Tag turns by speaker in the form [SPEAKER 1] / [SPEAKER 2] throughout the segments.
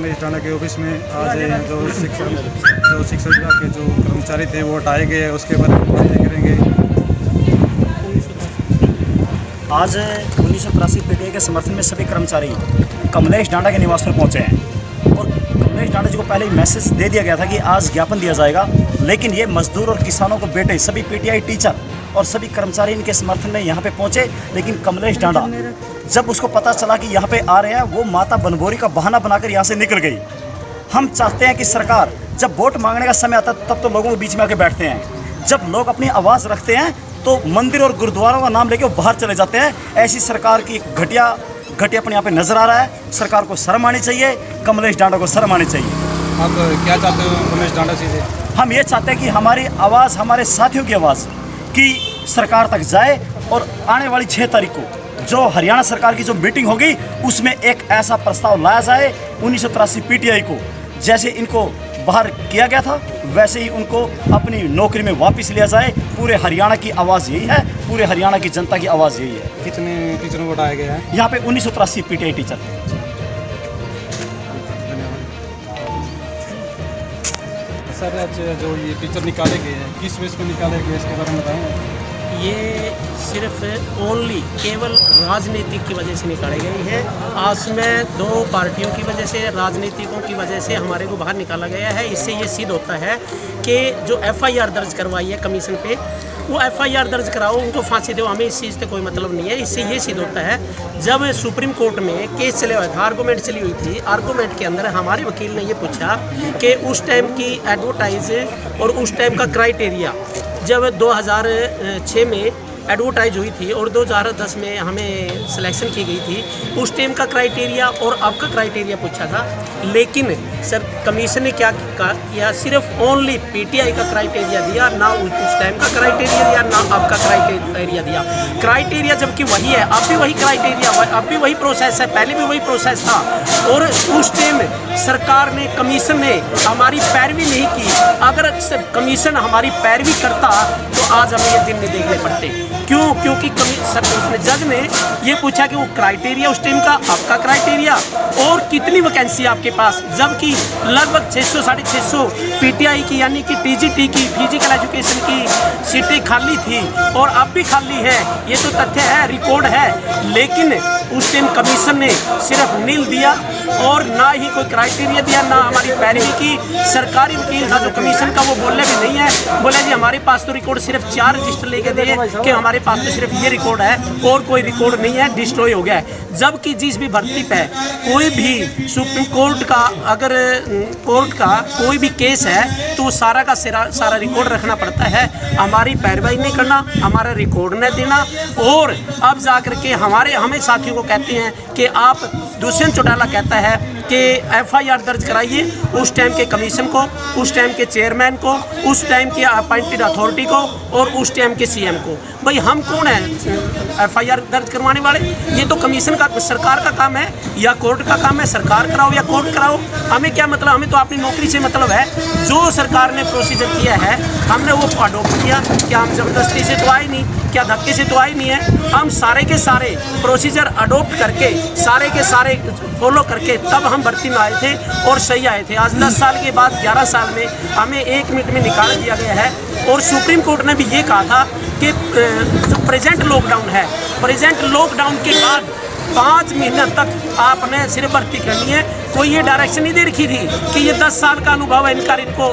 [SPEAKER 1] कमलेश डांडा के ऑफिस में आज जो शिक्षा विभाग के जो कर्मचारी थे वो हटाए गए, उसके बारे में बातें करेंगे।
[SPEAKER 2] आज 1983 पीटीआई के समर्थन में सभी कर्मचारी कमलेश डांडा के निवास पर पहुंचे हैं और कमलेश डांडा जी को पहले ही मैसेज दे दिया गया था कि आज ज्ञापन दिया जाएगा, लेकिन ये मजदूर और किसानों को बेटे सभी पीटीआई टीचर और सभी कर्मचारी इनके समर्थन में यहाँ पे पहुंचे। लेकिन कमलेश डांडा जब उसको पता चला कि यहाँ पे आ रहे हैं, वो माता बनबोरी का बहाना बनाकर यहाँ से निकल गई। हम चाहते हैं कि सरकार जब वोट मांगने का समय आता है तब तो लोगों के बीच में आके बैठते हैं, जब लोग अपनी आवाज़ रखते हैं तो मंदिर और गुरुद्वारों का नाम लेके वो बाहर चले जाते हैं। ऐसी सरकार की घटियापन यहाँ पे नजर आ रहा है। सरकार को शर्म आनी चाहिए, कमलेश डांडा को शर्म आनी चाहिए।
[SPEAKER 1] आप क्या चाहते हो कमलेश डांडा जी से?
[SPEAKER 2] हम ये चाहते हैं कि हमारी आवाज़, हमारे साथियों की आवाज़ की सरकार तक जाए और आने वाली 6 तारीख को जो हरियाणा सरकार की जो मीटिंग होगी उसमें एक ऐसा प्रस्ताव लाया जाए 1983 पीटीआई को जैसे इनको बाहर किया गया था वैसे ही उनको अपनी नौकरी में वापस लिया जाए। पूरे हरियाणा की आवाज़ यही है, पूरे हरियाणा की जनता की आवाज़ यही है।
[SPEAKER 1] कितने टीचरों को हटाया गया है
[SPEAKER 2] यहाँ पे? 1983 पीटीआई टीचर।
[SPEAKER 1] सर, आज जो ये टीचर निकाले गए हैं किस वजह से निकाले गए इसके बारे में बताएं।
[SPEAKER 3] ये सिर्फ ओनली केवल राजनीतिक की वजह से निकाले गए हैं। आज में 2 पार्टियों की वजह से, राजनीतिकों की वजह से हमारे को बाहर निकाला गया है। इससे ये सिद्ध होता है कि जो एफआईआर दर्ज करवाई है कमीशन पे, वो एफआईआर दर्ज कराओ, उनको फांसी दो, हमें इस चीज़ से कोई मतलब नहीं है। इससे ये सिद्ध होता है, जब सुप्रीम कोर्ट में केस चले हुए था, आर्गूमेंट चली हुई थी, आर्गूमेंट के अंदर हमारे वकील ने ये पूछा कि उस टाइम की एडवर्टाइज और उस टाइम का क्राइटेरिया, जब 2006 में एडवर्टाइज हुई थी और 2010 में हमें सिलेक्शन की गई थी, उस टाइम का क्राइटेरिया और अब का क्राइटेरिया पूछा था। लेकिन सर कमीशन ने क्या किया, सिर्फ ओनली पीटीआई का क्राइटेरिया दिया, ना उस टाइम का क्राइटेरिया दिया, ना अब का क्राइटेरिया दिया। क्राइटेरिया जबकि वही है, अब भी वही क्राइटेरिया, अब भी वही प्रोसेस है, पहले भी वही प्रोसेस था। और उस टाइम सरकार ने, कमीशन ने हमारी पैरवी नहीं की। अगर कमीशन हमारी पैरवी करता तो आज हमें ये दिन नहीं देखने पड़ते। क्यों? क्योंकि उसने, जज ने ये पूछा कि वो क्राइटेरिया उस टाइम का, आपका क्राइटेरिया और कितनी वैकेंसी आपके पास, जबकि लगभग 600 साढ़े 600 पीटीआई की यानी कि टीजीटी की, फिजिकल एजुकेशन की सीटें खाली थी और अब भी खाली है। ये तो तथ्य है, रिकॉर्ड है। लेकिन उस टाइम कमीशन ने सिर्फ नील दिया और ना ही कोई क्राइटेरिया दिया, ना हमारी पैरवी की। सरकारी वकील था जो कमीशन का, वो बोले भी नहीं है, बोले जी हमारे पास तो रिकॉर्ड सिर्फ 4 रजिस्टर लेके दिए कि हमारे पास तो सिर्फ ये रिकॉर्ड है और कोई रिकॉर्ड नहीं है, डिस्ट्रॉय हो गया है। जबकि जिस भी भर्ती पे कोई भी सुप्रीम कोर्ट का, अगर कोर्ट का कोई भी केस है तो सारा का सारा रिकॉर्ड रखना पड़ता है। हमारी पैरवी नहीं करना, हमारा रिकॉर्ड न देना, और अब जाकर के हमें साथियों को कहते हैं कि आप, दुष्यंत चौटाला कहता है कि एफआईआर दर्ज कराइए उस टाइम के कमीशन को, उस टाइम के चेयरमैन को, उस टाइम के अपॉइंटेड अथॉरिटी को और उस टाइम के सीएम को। भाई हम कौन है एफआईआर दर्ज करवाने वाले? ये तो कमीशन का, सरकार का काम है या कोर्ट का काम है। सरकार कराओ या कोर्ट कराओ, हमें क्या मतलब? हमें तो अपनी नौकरी से मतलब है। जो सरकार ने प्रोसीजर किया है हमने वो अडोप्ट किया। क्या हम जबरदस्ती से तो आए नहीं, क्या धक्के से तो आए नहीं है? हम सारे के सारे प्रोसीजर अडोप्ट करके, सारे के सारे फॉलो करके तब हम भर्ती में आए थे और सही आए थे। आज 10 साल के बाद 11 साल में हमें 1 मिनट में निकाल दिया गया है। और सुप्रीम कोर्ट ने भी ये कहा था कि जो प्रेजेंट लॉकडाउन है, प्रेजेंट लॉकडाउन के बाद 5 महीने तक आपने सिर्फ भर्ती करनी है। कोई ये डायरेक्शन नहीं दे रखी थी कि ये 10 साल का अनुभव है इनको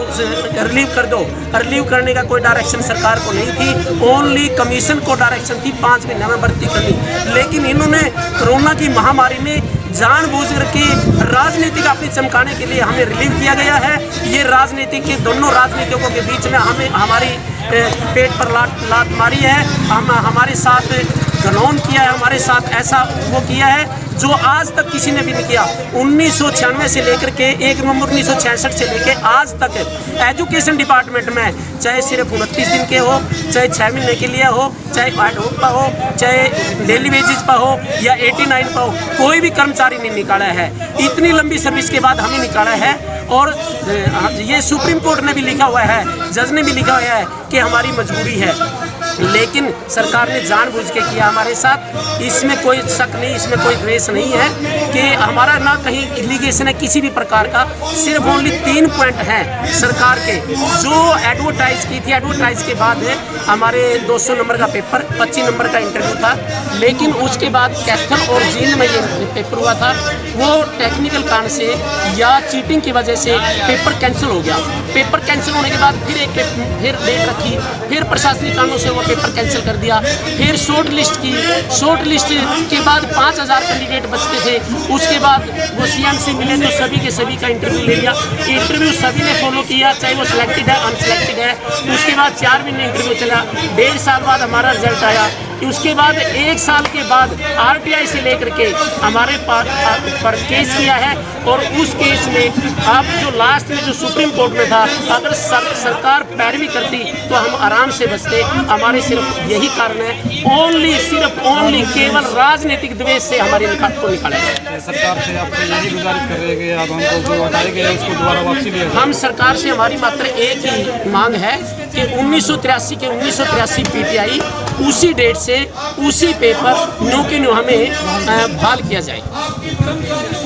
[SPEAKER 3] रिलीव कर दो। रिलीव करने का कोई डायरेक्शन सरकार को नहीं थी, ओनली कमीशन को डायरेक्शन थी 5 महीने में भर्ती करनी। लेकिन इन्होंने, कोरोना की महामारी में जानबूझ करके राजनीति का अपनी चमकाने के लिए हमें रिलीव किया गया है। ये राजनीति के, दोनों राजनीतिकों के बीच में हमें, हमारी पेट पर लात मारी है, हमारे साथ घनौन किया है, हमारे साथ ऐसा वो किया है जो आज तक किसी ने भी नहीं किया। 1996 से लेकर के 1 नवंबर 1966 से लेकर आज तक एजुकेशन डिपार्टमेंट में, चाहे सिर्फ 29 दिन के हो, चाहे 6 महीने के लिए हो, चाहे एडहोक पर हो, चाहे डेली वेजेस पर हो या 89 पर हो, कोई भी कर्मचारी नहीं निकाला है। इतनी लंबी सर्विस के बाद हमें निकाला है। और ये सुप्रीम कोर्ट ने भी लिखा हुआ है, जज ने भी लिखा हुआ है कि हमारी मजबूरी है। लेकिन सरकार ने जानबूझ के किया हमारे साथ। इसमें कोई शक नहीं, इसमें कोई द्वेष नहीं है कि हमारा ना कहीं इलीगेशन है किसी भी प्रकार का। सिर्फ ओनली 3 पॉइंट हैं सरकार के जो एडवर्टाइज की थी। एडवर्टाइज के बाद हमारे 200 नंबर का पेपर, 25 नंबर का इंटरव्यू था, लेकिन उसके बाद कैथल और जींद में ये पेपर हुआ था, वो टेक्निकल कारण से या चीटिंग की वजह से पेपर कैंसिल हो गया। पेपर कैंसिल होने के बाद फिर डेट रखी, फिर प्रशासनिक कारणों से वो पेपर कैंसिल कर दिया। फिर शॉर्ट लिस्ट की, शॉर्ट लिस्ट के बाद 5000 कैंडिडेट बचते थे। उसके बाद वो सीएम से मिले तो सभी के सभी का इंटरव्यू ले लिया। इंटरव्यू सभी ने फॉलो किया, चाहे वो सिलेक्टेड है अनसिलेक्टेड है। उसके बाद 4 महीने इंटरव्यू चला, 1.5 साल बाद हमारा रिजल्ट आया। उसके बाद 1 साल के बाद आरटीआई से लेकर के हमारे पर केस किया है, और उस केस में अब जो लास्ट में जो सुप्रीम कोर्ट में था, अगर सरकार पैरवी करती तो हम आराम से बचते। हमारे सिर्फ यही कारण है, ओनली सिर्फ ओनली केवल राजनीतिक द्वेष से हमारे को निकाला गया।
[SPEAKER 1] सरकार से आपसे यही गुजारिश कर रहे हैं कि अब हमको जो हटाए गए उसको दोबारा वापसी लिया।
[SPEAKER 3] हम सरकार से हमारी मात्र एक ही मांग है कि 1983 पीटीआई उसी डेट से उसी पेपर नो के नो हमें बहाल किया जाए।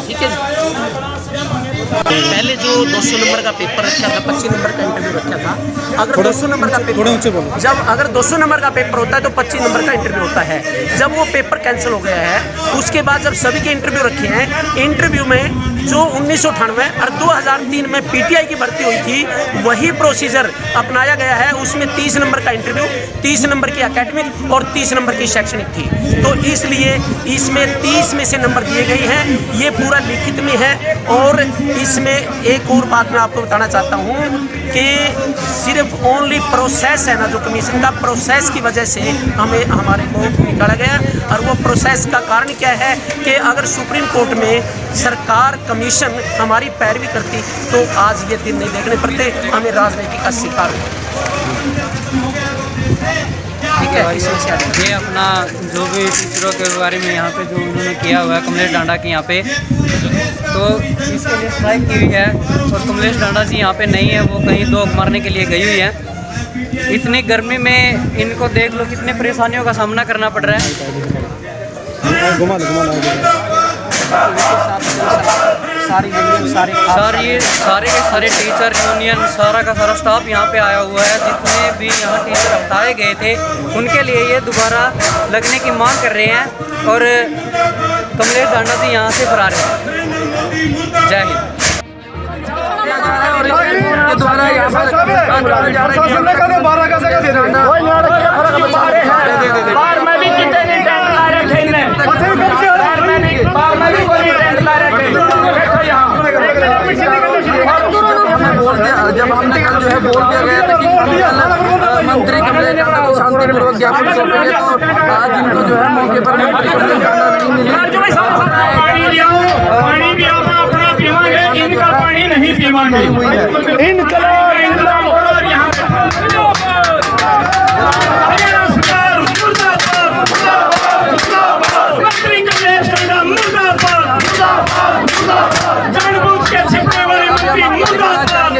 [SPEAKER 3] ठीक है जी। पहले जो 200 नंबर का पेपर रखा था, 25 नंबर का इंटरव्यू रखा था। अगर 200 नंबर का पेपर, जब अगर 200 नंबर का पेपर होता है तो 25 नंबर का इंटरव्यू होता है। जब वो पेपर कैंसिल हो गया है, उसके बाद जब सभी के इंटरव्यू रखे हैं, इंटरव्यू में जो 1998 और 2003 में पीटीआई की भर्ती हुई थी, वही प्रोसीजर अपनाया गया है। उसमें 30 नंबर का इंटरव्यू, 30 नंबर की एकेडमिक और 30 नंबर की शैक्षणिक थी। तो इसलिए इसमें 30 में से नंबर दिए गए हैं, ये पूरा लिखित में है। और इसमें एक और बात मैं आपको बताना चाहता हूँ कि सिर्फ ओनली प्रोसेस है ना, जो कमीशन का प्रोसेस की वजह से हमारे को निकाला गया। और वो प्रोसेस का कारण क्या है कि अगर सुप्रीम कोर्ट में सरकार कमीशन हमारी पैरवी करती तो आज ये दिन नहीं देखने पड़ते, हमें राजनीति का शिकार हो। ठीक है, इसमें से
[SPEAKER 4] ये अपना जो भी टीचरों के बारे में यहाँ पे जो उन्होंने किया हुआ है कमलेश डांडा के यहाँ पे, तो इसके लिए स्ट्राइक की हुई है। और कमलेश डांडा जी यहाँ पे नहीं है, वो कहीं दो मारने के लिए गई हुई है। इतनी गर्मी में इनको देख लो कितने परेशानियों का सामना करना पड़ रहा है। सारे टीचर यूनियन, सारा का सारा स्टाफ यहाँ पे आया हुआ है। जितने भी यहाँ टीचर हटाए गए थे उनके लिए ये दोबारा लगने की मांग कर रहे हैं। और कमलेश डांडा जी यहाँ से फरार है। जय हिंद।
[SPEAKER 5] जब हमने कल जो है बोल दिया गया था कि मंत्री कमलेश डांडा को शांतिपूर्वक ज्ञापन सौंपेंगे, तो आज इनको जो है मौके पर मंत्री कमलेश डांडा नहीं मिली।
[SPEAKER 6] पानी भी आप अपना पीवाएंगे, इनका पानी नहीं पीवाएंगे। इनकलाब इनकलाब और यहाँ मंत्री कमलेश डांडा मुर्दाबाद, जानबूझ के छिपने वाले मंत्री मुर्दाबाद,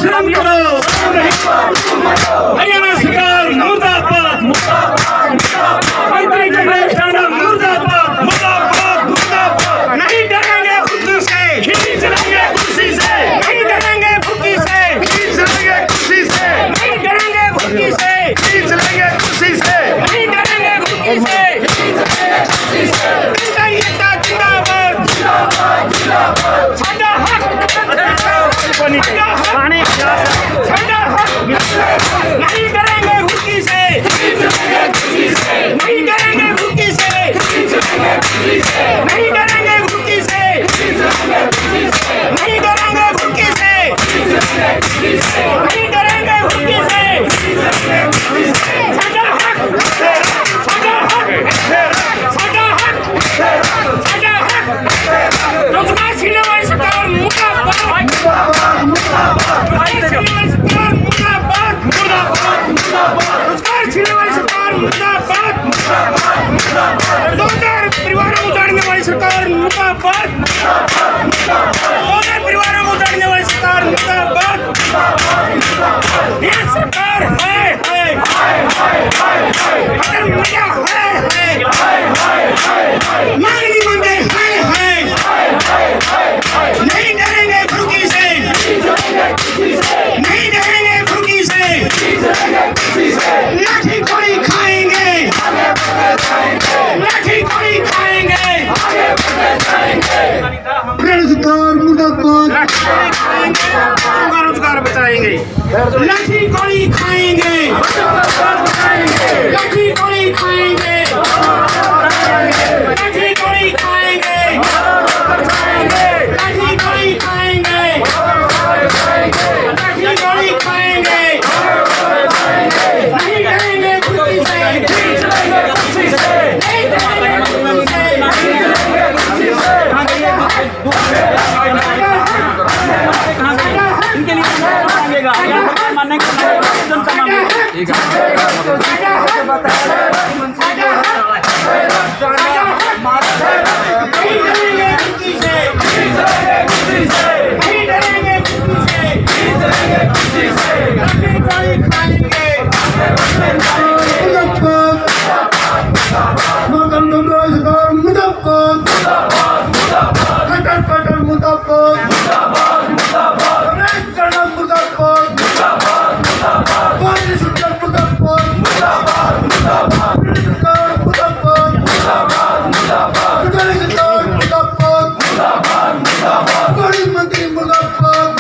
[SPEAKER 6] श्रम करो, हरियाणा सरकार मुर्दाबाद, मंत्री कमलेश डांडा मुर्दाबाद, नहीं डरेंगे खुद से, खींच लेंगे कुर्सी से, नहीं डरेंगे भुक्की से, खींच लेंगे कुर्सी से, नहीं डरेंगे भुक्की से, खींच लेंगे कुर्सी से, नहीं डरेंगे भुक्की से, जिंदाबाद जिंदाबाद, साडा हक नहीं डरेंगे भुक्की से, नहीं डरेंगे भुक्की से, नहीं डरेंगे भुक्की से, नहीं डरेंगे भुक्की से, नहीं डरेंगे भुक्की से, साडा हक, साडा हक, साडा हक, साडा हक, रोजगार छीनने वाली सरकार मुर्दाबाद, रोजगार छीनने वाली सरकार मुर्दाबाद,
[SPEAKER 5] मुर्दाबाद
[SPEAKER 6] का रोजगार बचाएंगे लाठी गोली खाएंगे लाठी गोली खाएंगे लाठी गोली खाएंगे लाठी गोली खाएंगे लाठी गोली खाएंगे नहीं करेंगे कुर्सी से नहीं चलेंगे कुर्सी से नहीं चलेंगे कुर्सी से नहीं चलेंगे कुर्सी से इनके लिए मांगेगा मानने का जनता मांगेगा
[SPEAKER 5] मंत्री मुर्दाबाद